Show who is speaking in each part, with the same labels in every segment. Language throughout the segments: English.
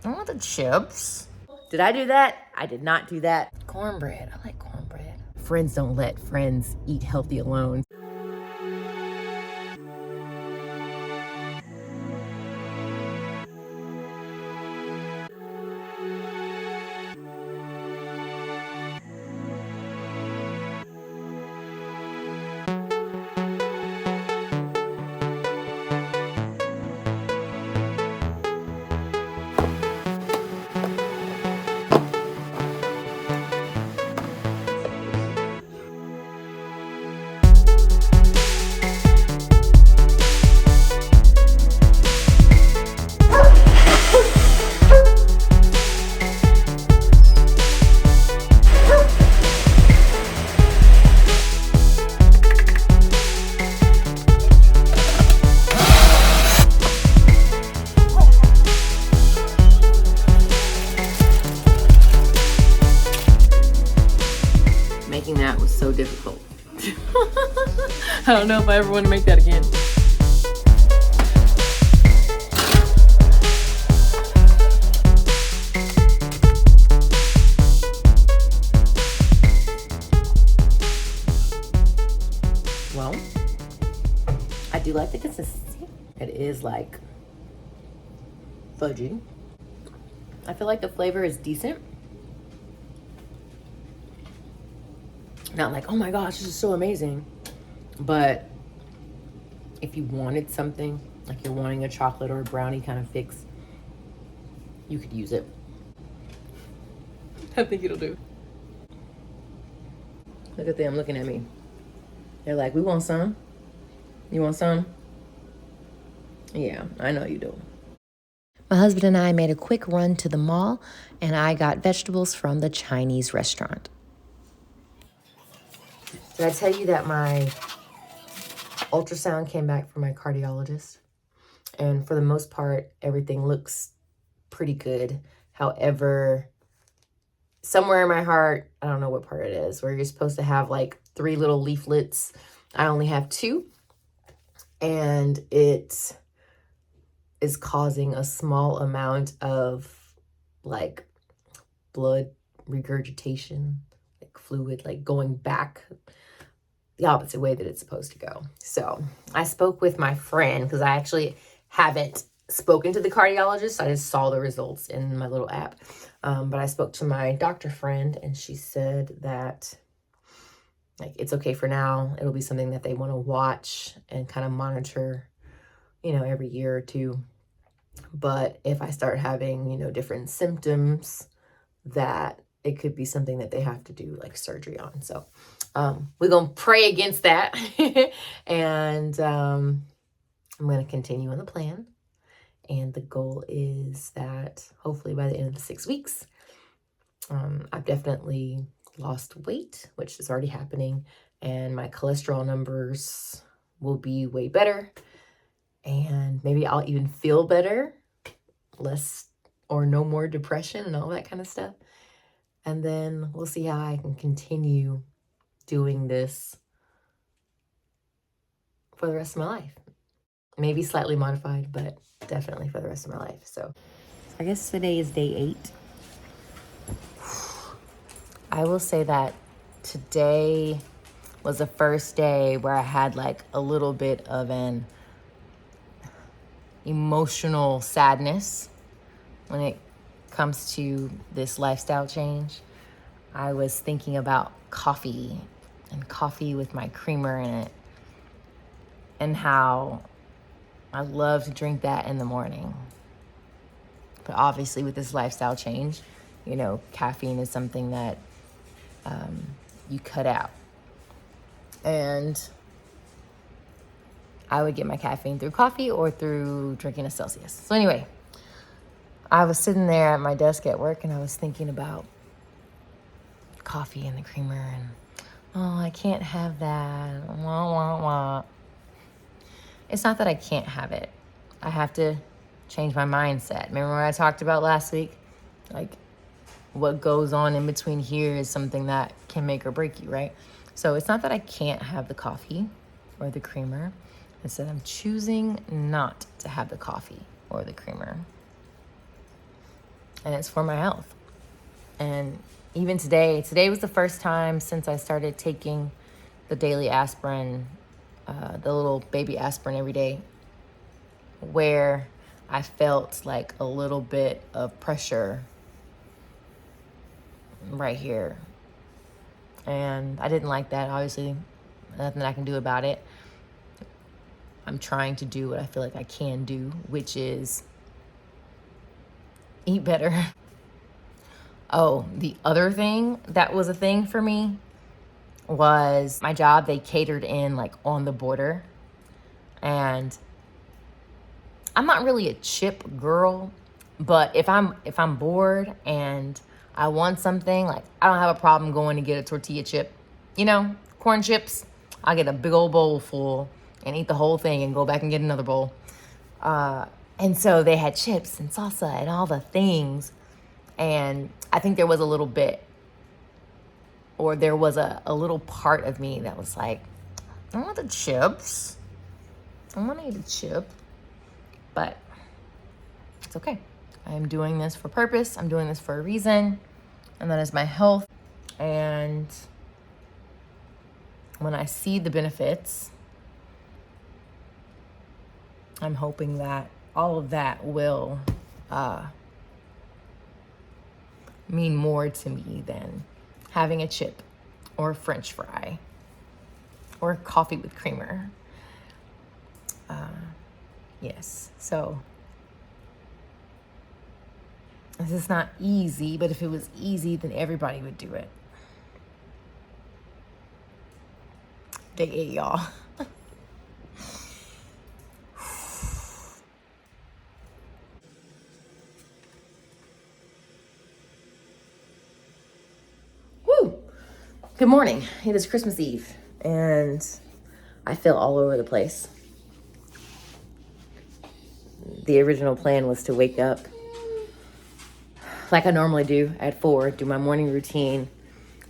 Speaker 1: I want the chips. Did I do that? I did not do that. Cornbread. I like cornbread. Friends don't let friends eat healthy alone. Making that was so difficult. I don't know if I ever want to make that again. Well, I do like the consistency. It is like fudgy. I feel like the flavor is decent. Not like, oh my gosh, this is so amazing. But if you wanted something, like you're wanting a chocolate or a brownie kind of fix, you could use it. I think it'll do. Look at them looking at me. They're like, we want some? You want some? Yeah, I know you do. My husband and I made a quick run to the mall, and I got vegetables from the Chinese restaurant. Did I tell you that my ultrasound came back from my cardiologist? And for the most part, everything looks pretty good. However, somewhere in my heart, I don't know what part it is, where you're supposed to have like 3 little leaflets, I only have 2. And it is causing a small amount of like blood regurgitation, like fluid, like going back the opposite way that it's supposed to go. So I spoke with my friend, because I actually haven't spoken to the cardiologist. I just saw the results in my little app. But I spoke to my doctor friend, and she said that like it's okay for now. It'll be something that they want to watch and kind of monitor, you know, every year or 2. But if I start having, you know, different symptoms, that it could be something that they have to do like surgery on. So we're going to pray against that. And I'm going to continue on the plan. And the goal is that hopefully by the end of the 6 weeks, I've definitely lost weight, which is already happening. And my cholesterol numbers will be way better. And maybe I'll even feel better, less or no more depression and all that kind of stuff. And then we'll see how I can continue doing this for the rest of my life. Maybe slightly modified, but definitely for the rest of my life. So I guess today is day 8. I will say that today was the first day where I had like a little bit of an emotional sadness when it comes to this lifestyle change. I was thinking about coffee and coffee with my creamer in it, and how I love to drink that in the morning. But obviously with this lifestyle change, you know, caffeine is something that you cut out. And I would get my caffeine through coffee or through drinking a Celsius. So anyway, I was sitting there at my desk at work, and I was thinking about coffee and the creamer, and oh, I can't have that. Wah, wah, wah. It's not that I can't have it. I have to change my mindset. Remember what I talked about last week? Like, what goes on in between here is something that can make or break you, right? So it's not that I can't have the coffee or the creamer. It's that I'm choosing not to have the coffee or the creamer. and it's for my health. And even today was the first time since I started taking the daily aspirin, the little baby aspirin every day, where I felt like a little bit of pressure right here. And I didn't like that. Obviously, nothing I can do about it. I'm trying to do what I feel like I can do, which is eat better. Oh, the other thing that was a thing for me was my job. They catered in like on the border, and I'm not really a chip girl, but if I'm bored and I want something, like I don't have a problem going to get a tortilla chip, corn chips. I'll get a big old bowl full and eat the whole thing and go back and get another bowl. And so they had chips and salsa and all the things. And I think there was a little bit, or there was a little part of me that was like, I want the chips. I want to eat a chip. But it's okay. I am doing this for purpose. I'm doing this for a reason. And that is my health. And when I see the benefits, I'm hoping that all of that will mean more to me than having a chip or a French fry or coffee with creamer. Yes, so this is not easy, but if it was easy, then everybody would do it. Day 8, y'all. Woo! Good morning. It is Christmas Eve, and I feel all over the place. The original plan was to wake up like I normally do at 4, do my morning routine,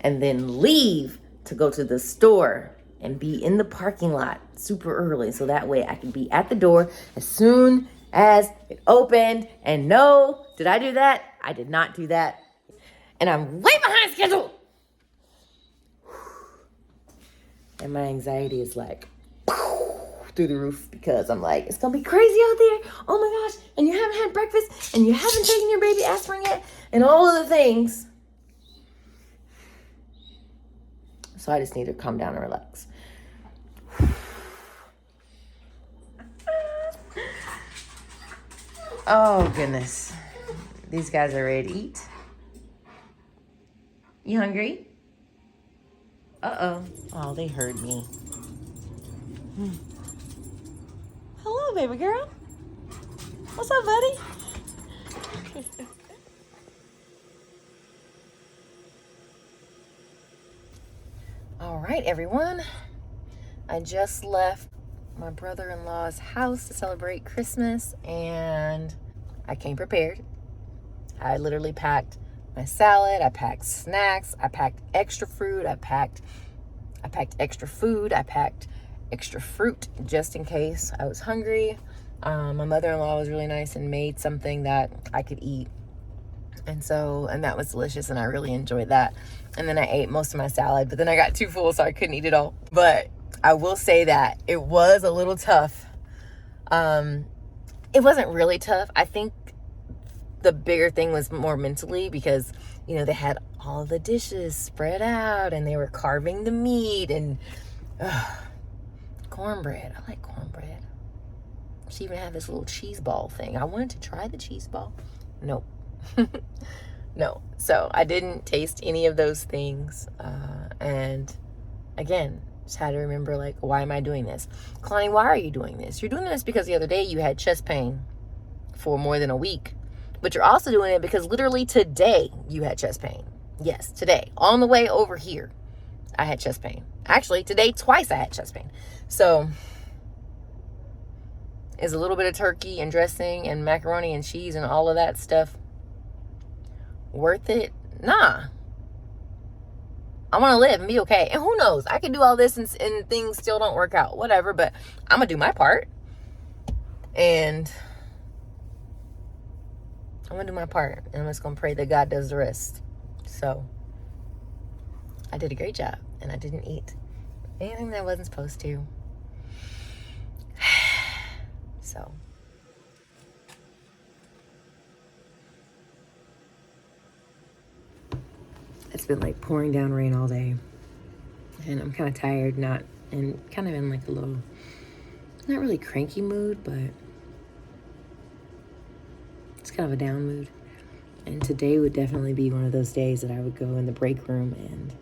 Speaker 1: and then leave to go to the store and be in the parking lot super early, so that way I can be at the door as soon as it opened. And no, did I do that? I did not do that. And I'm way behind schedule. And my anxiety is like through the roof because I'm like, it's gonna be crazy out there. Oh my gosh, and you haven't had breakfast and you haven't taken your baby aspirin yet and all of the things. So I just need to calm down and relax. Oh goodness. These guys are ready to eat. You hungry? Uh-oh. Oh, they heard me. Hello, baby girl. What's up, buddy? All right, everyone. I just left my brother-in-law's house to celebrate Christmas, and I came prepared. I literally packed my salad, I packed snacks, I packed extra fruit, I packed extra food, I packed extra fruit just in case I was hungry. My mother-in-law was really nice and made something that I could eat. And that was delicious, and I really enjoyed that. And then I ate most of my salad, but then I got too full, so I couldn't eat it all. But I will say that it was a little tough. It wasn't really tough. I think the bigger thing was more mentally because, they had all the dishes spread out and they were carving the meat and cornbread. I like cornbread. She even had this little cheese ball thing. I wanted to try the cheese ball. Nope. No. So I didn't taste any of those things. And again, just had to remember, like, why am I doing this? Kalani, why are you doing this? You're doing this because the other day you had chest pain for more than a week. But you're also doing it because literally today you had chest pain. Yes, today. On the way over here, I had chest pain. Actually, today twice I had chest pain. So is a little bit of turkey and dressing and macaroni and cheese and all of that stuff worth it? Nah. I want to live and be okay. And who knows? I can do all this and things still don't work out. Whatever. But I'm going to do my part. And I'm gonna do my part, and I'm just gonna pray that God does the rest. So I did a great job, and I didn't eat anything that I wasn't supposed to. So it's been like pouring down rain all day, and I'm kind of tired, and kind of in like a little, not really cranky mood, but it's kind of a down mood. And today would definitely be one of those days that I would go in the break room and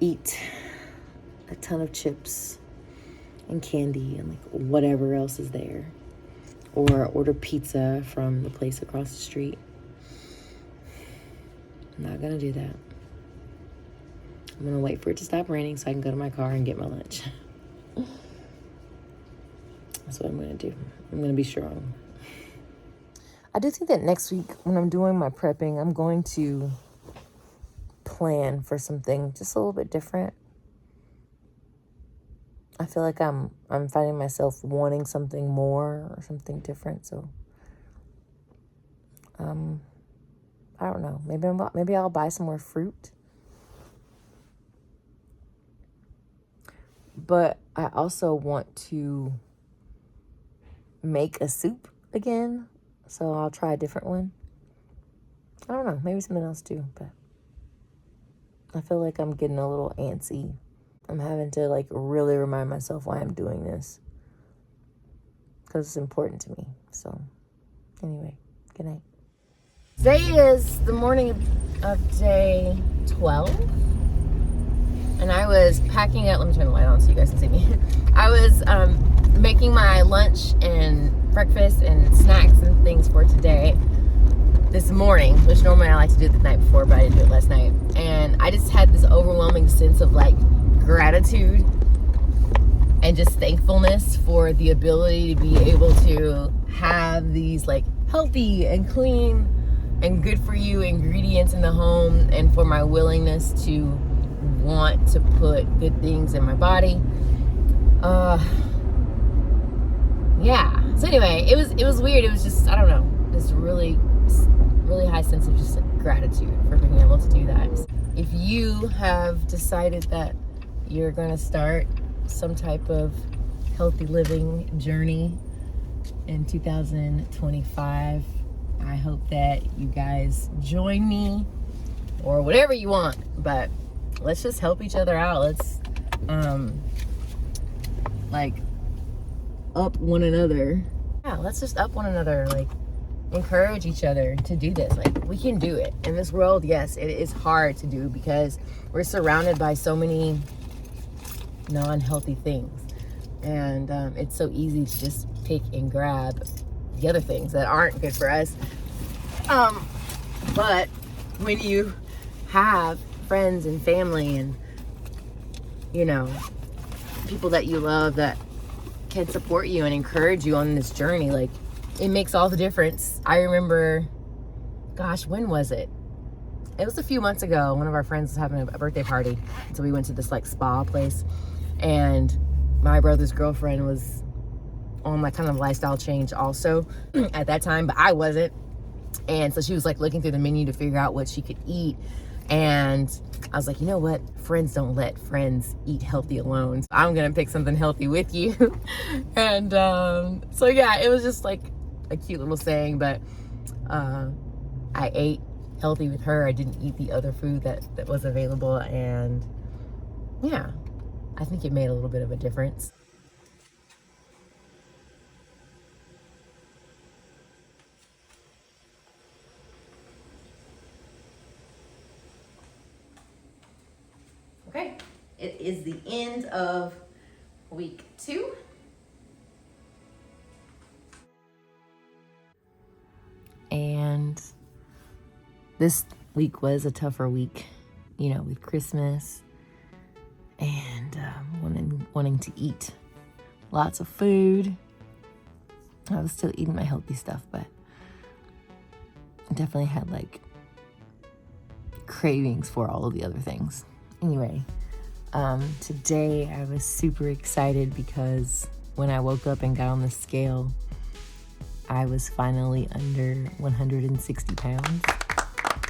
Speaker 1: eat a ton of chips and candy and like whatever else is there, or order pizza from the place across the street. I'm not gonna do that. I'm gonna wait for it to stop raining so I can go to my car and get my lunch. That's what I'm gonna do. I'm gonna be strong. I do think that next week when I'm doing my prepping, I'm going to plan for something just a little bit different. I feel like I'm finding myself wanting something more or something different. So, I don't know. Maybe I'll buy some more fruit. But I also want to make a soup again. So I'll try a different one. I don't know. Maybe something else too. But I feel like I'm getting a little antsy. I'm having to like really remind myself why I'm doing this, because it's important to me. So anyway, good night. Today is the morning of day 12, and I was packing up. Let me turn the light on so you guys can see me. I was making my lunch and breakfast and snacks and things for today this morning, which normally I like to do it the night before, but I didn't do it last night. And I just had this overwhelming sense of like gratitude and just thankfulness for the ability to be able to have these like healthy and clean and good for you ingredients in the home, and for my willingness to want to put good things in my body. Yeah. So anyway, it was weird. It was just, I don't know, this really high sense of just like gratitude for being able to do that. If you have decided that you're going to start some type of healthy living journey in 2025, I hope that you guys join me, or whatever you want, but let's just help each other out. Let's like up one another. Yeah, let's just up one another, like encourage each other to do this. Like, we can do it in this world. Yes, it is hard to do because we're surrounded by so many non-healthy things, and it's so easy to just pick and grab the other things that aren't good for us. But when you have friends and family and, you know, people that you love that can support you and encourage you on this journey, like, it makes all the difference. I remember, gosh, when was it? It was a few months ago. One of our friends was having a birthday party, so we went to this like spa place, and my brother's girlfriend was on like kind of lifestyle change also at that time, but I wasn't. And so she was like looking through the menu to figure out what she could eat. And I was like, you know what? Friends don't let friends eat healthy alone. So I'm going to pick something healthy with you. And so yeah, it was just like a cute little saying, but I ate healthy with her. I didn't eat the other food that was available. And yeah, I think it made a little bit of a difference. Okay, it is the end of week 2. And this week was a tougher week, you know, with Christmas and wanting to eat lots of food. I was still eating my healthy stuff, but I definitely had like cravings for all of the other things. Anyway, today I was super excited because when I woke up and got on the scale, I was finally under 160 pounds,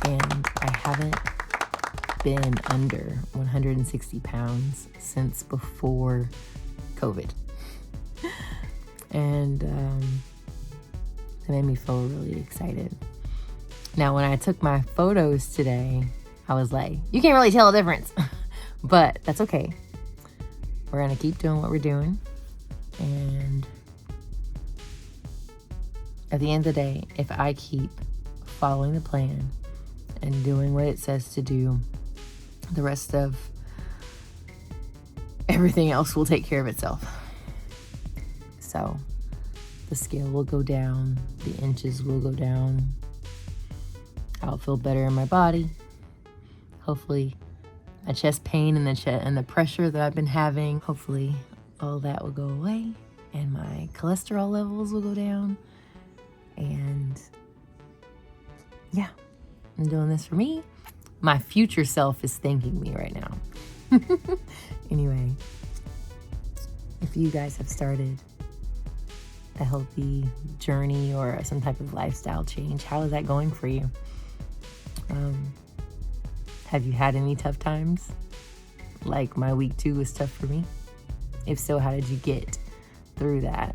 Speaker 1: and I haven't been under 160 pounds since before COVID. And it made me feel really excited. Now, when I took my photos today, I was like, you can't really tell the difference, but that's okay. We're going to keep doing what we're doing. And at the end of the day, if I keep following the plan and doing what it says to do, the rest of everything else will take care of itself. So the scale will go down, the inches will go down. I'll feel better in my body. Hopefully my chest pain and the pressure that I've been having, hopefully all that will go away and my cholesterol levels will go down. And yeah, I'm doing this for me. My future self is thanking me right now. Anyway, if you guys have started a healthy journey or some type of lifestyle change, how is that going for you? Have you had any tough times? Like my week 2 was tough for me. If so, how did you get through that?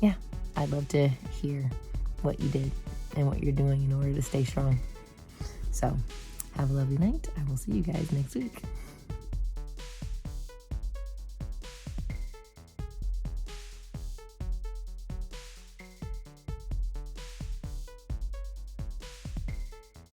Speaker 1: Yeah, I'd love to hear what you did and what you're doing in order to stay strong. So have a lovely night. I will see you guys next week.